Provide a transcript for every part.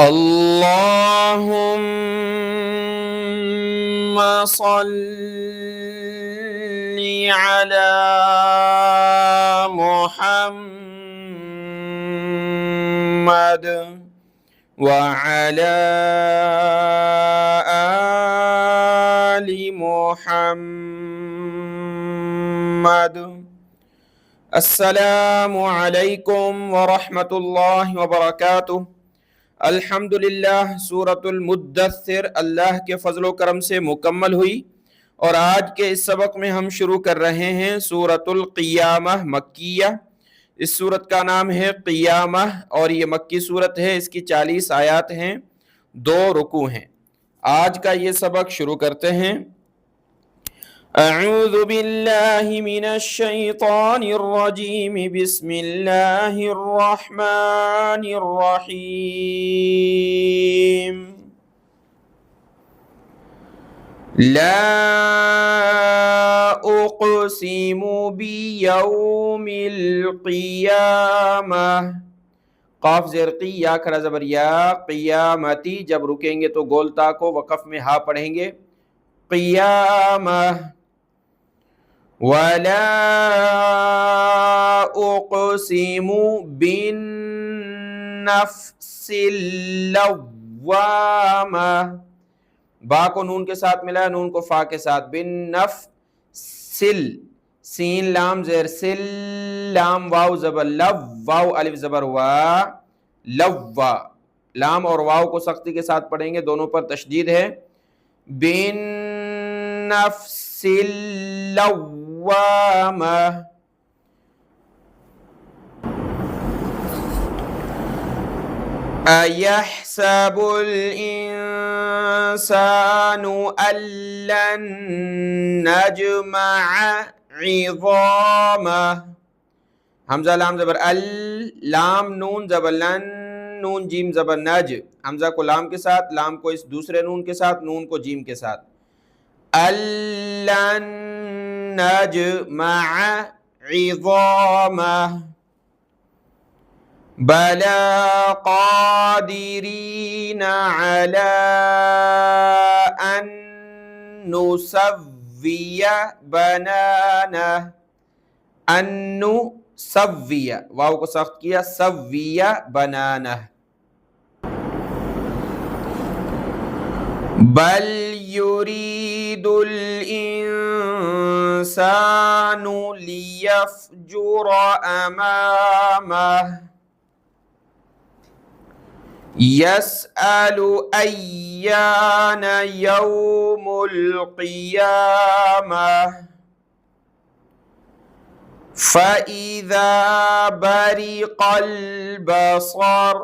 अल्लाहुम्मा सल्ली अला मुहम्मद व अला आलि मुहम्मद। अस्सलामु अलैकुम व रहमतुल्लाहि व बरकातुहू। अल्हम्दुलिल्लाह, सूरतुल मुद्दस्सिर अल्लाह के फजलो करम से मुकम्मल हुई और आज के इस सबक में हम शुरू कर रहे हैं सूरतुल क़ियामह मक्किया। इस सूरत का नाम है क़ियामह और ये मक्की सूरत है। इसकी 40 आयात हैं, 2 रुकू हैं। आज का ये सबक शुरू करते हैं। अऊज़ु बिल्लाहि मिनश शैतानिर रजीम, बिस्मिल्लाहिर रहमानिर रहीम। ला उक़सिमु बियौमिल क़ियामह। क़ाफ ज़ेर क़ी, या खरा ज़बर या, क़ियामती। जब रुकेंगे तो गोलता को वक़फ़ में हा पढ़ेंगे। क़ियामह। वला उक़सिमु बिन्नफ़्सिल लव्वामह। बा को नून के साथ मिला, नून को फा के साथ। बिन्नफ़्सिल, सीन लाम ज़ेर सिल, लाम वाव ज़बर लव, वाव अलिफ ज़बर वा, लव्वा। लाम और वाव को सख्ती के साथ पढ़ेंगे, दोनों पर तशदीद है। बिन्नफ़्सिल लव्वामह। अयहसबुल इंसानु अल्लन नजमअ इज़ामह। हमजा लाम ज़बर अल, लाम नून ज़बर लन, नून जीम ज़बर नज। हमजा को लाम के साथ, लाम को इस दूसरे नून के साथ, नून को जीम के साथ। अल्लन नजमअ इज़ामह। बला क़ादिरीन अला अन नुसव्विय बनानह। अन्नु सव्विया, वाव को सख्त किया, सव्विया बनानह। बल युरीदुल इंसानु लियफ्जुर अमामह। यसअलु अय्यान यौमुल क़ियामह। फ़इज़ा बरिक़ल बसर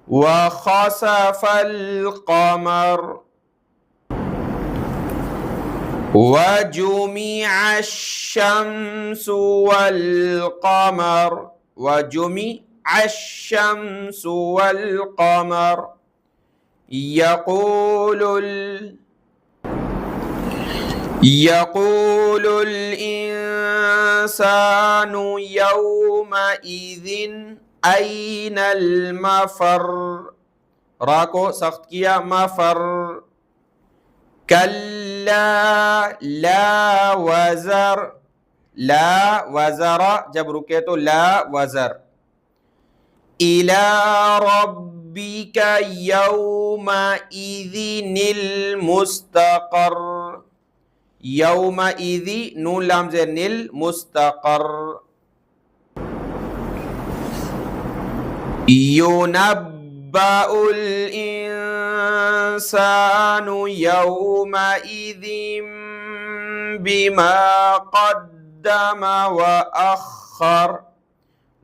व ख़सफ़ल क़मर व जुमिअश शम्सु वल क़मर व जुमिअश शम्सु वल क़मर। यक़ूलुल इंसानु यौमइज़िन ऐनल मफ़र। रा को सख्त किया, मफ़र। कल्ला ला वज़र, ला वज़रा जब रुके तो ला वज़र। इला रब्बिका यौमइज़िनिल मुस्तक़र। यौमइज़ि नून लाम ज़ेर निल, मुस्तक़र। युनब्बउल इंसानु यौमइज़िन बिमा क़द्दम व अख़्ख़र।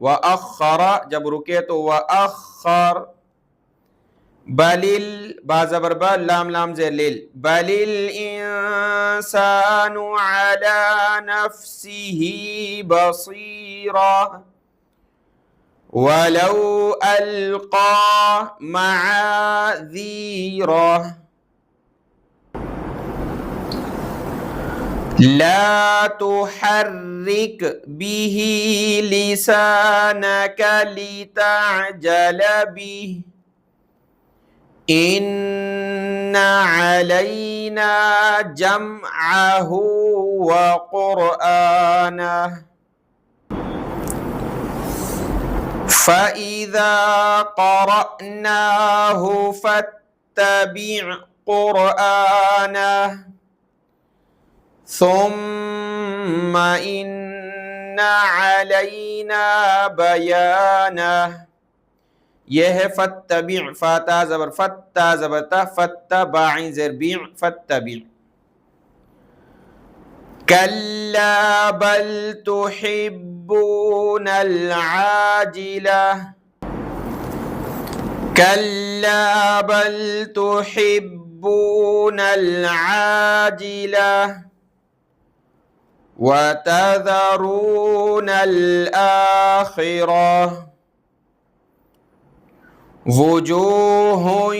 व अख़्ख़रा जब रुके तो व अख़्ख़र। बलिल, बा ज़बर बा, लाम लाम ज़ेर लिल। बलिल इंसानु अला नफ्सिही बसीरा वलौ अल्क़ा मआज़ीरा। ला तुहर्रिक बिही लिसानक लितअजल बिही इन्ना अलैना जमअहु व क़ुरआनह फ़इज़ा क़रअनाहु फ़त्तबि' क़ुरआनह सुम्मा इन्ना अलैना बयानह। यह है फत्तबि' फाता ज़बर फत्ता ज़बरता फत्तबा'i ज़रबि' फत्तबि'। कल्ला बल तुहिब्बूनल आजिला कल्ला बल तुहिब्बूनल आजिला व तज़रूनल आखिरह वुजूहुन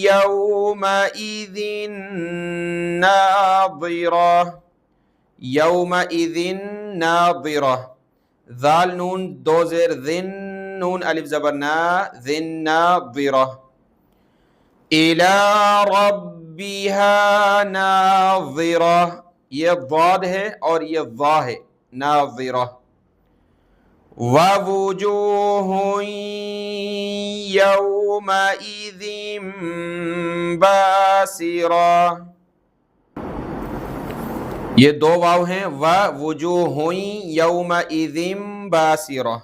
यौमइज़िन नाज़िरह यौमइज़िन नाज़िरह ज़ाल नून दो ज़ेर ज़िन नून अलिफ ज़बर ना ज़िन नाज़िरह इला रब्बिहा नाज़िरह। ये ज़ाद है और ये ज़ा है नाज़िरह। ववुजूहुन यौमइज़िन बासिरह। ये दो वाव हैं ववुजूहुन यौमइज़िन बासिरह।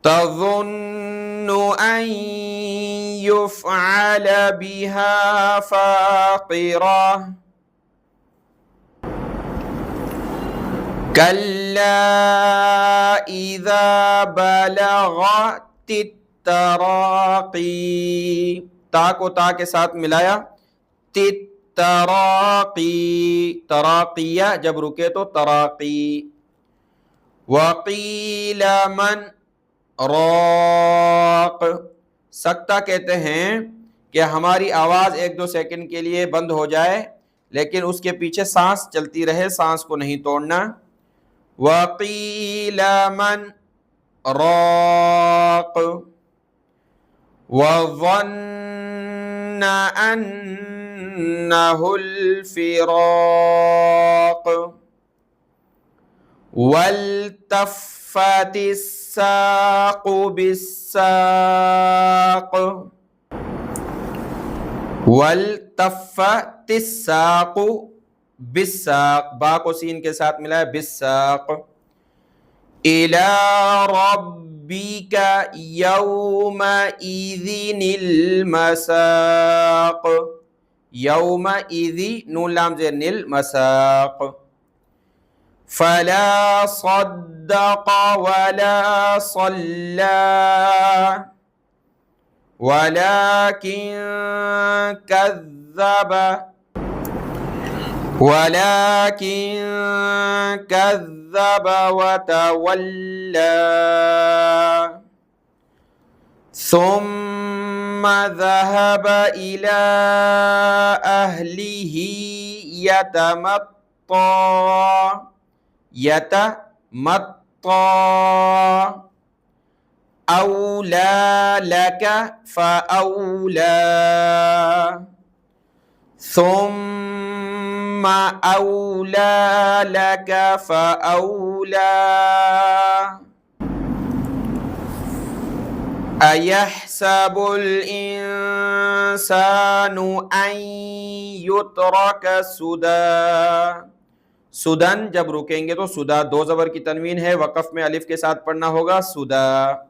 तज़ुन्नु अन युफ़अल बिहा फ़ाक़िरह कल्ला इज़ा बलग़तित तराक़ी। ता को ता के साथ मिलाया तित तराक़ी तराक़िया जब रुके तो तराक़ी। वक़ील मन राक़। सकता कहते हैं कि हमारी आवाज़ एक दो सेकंड के लिए बंद हो जाए लेकिन उसके पीछे सांस चलती रहे, सांस को नहीं तोड़ना। वक़ील मन राक़ वज़न्न अन्नहुल फ़िराक़ वल्तफ़्फ़तिस साक़ु बिस्साक़ वल्तफ़्फ़तिस साक़ु बिस्साक़। बा को सीन के साथ मिलाया बिस्साक़। इला रब्बिका यौमइज़िनिल मसाक़ यौमइज़ि नून लाम ज़ेर निल मसाक़। फला सद्दक़ वला सल्ला वलाकिन कज़्ज़ब वतवल्ला सुम्मा ज़हब इला अहलिही यतमत्ता औला लक फ़औला सुम्मा औला लक फ़औला अयहसबुल इंसानु अन युत्रक सुदा। सुदन जब रुकेंगे तो सुदा दो ज़बर की तनवीन है, वक़फ़ में अलिफ के साथ पढ़ना होगा सुदा।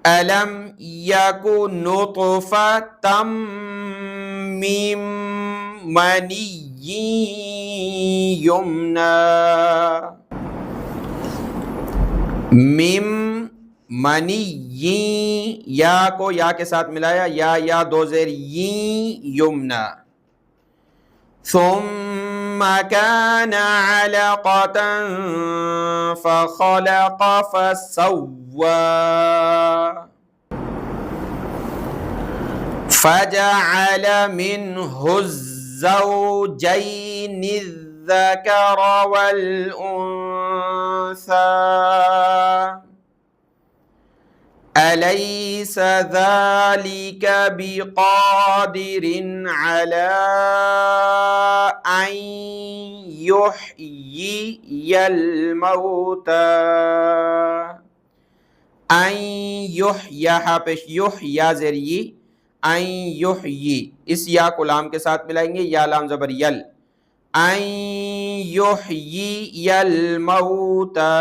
अलम यकु नुतफ़तम मिन मनिय्यिन युमना मिम मनिय्यिन या को या के साथ मिलाया या दो ज़ेर यी युमना। सुम्मा कान अलक़तन फ़ख़लक़ फ़सव्वा फ़जअल मिन्हु ज़ौजैनि ज़कर वल उन्सा अलैस ज़ालिका बिक़ादिरिन अला अन युह्यियल मौता। अन युह्या पेश युह्या ज़ेरी अन युह्यी, इस या को लाम के साथ मिलाएंगे, या लाम ज़बर यल। अन युह्यियल मौता।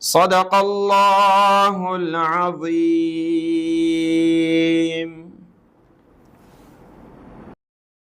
सदक़ल्लाहुल अज़ीम।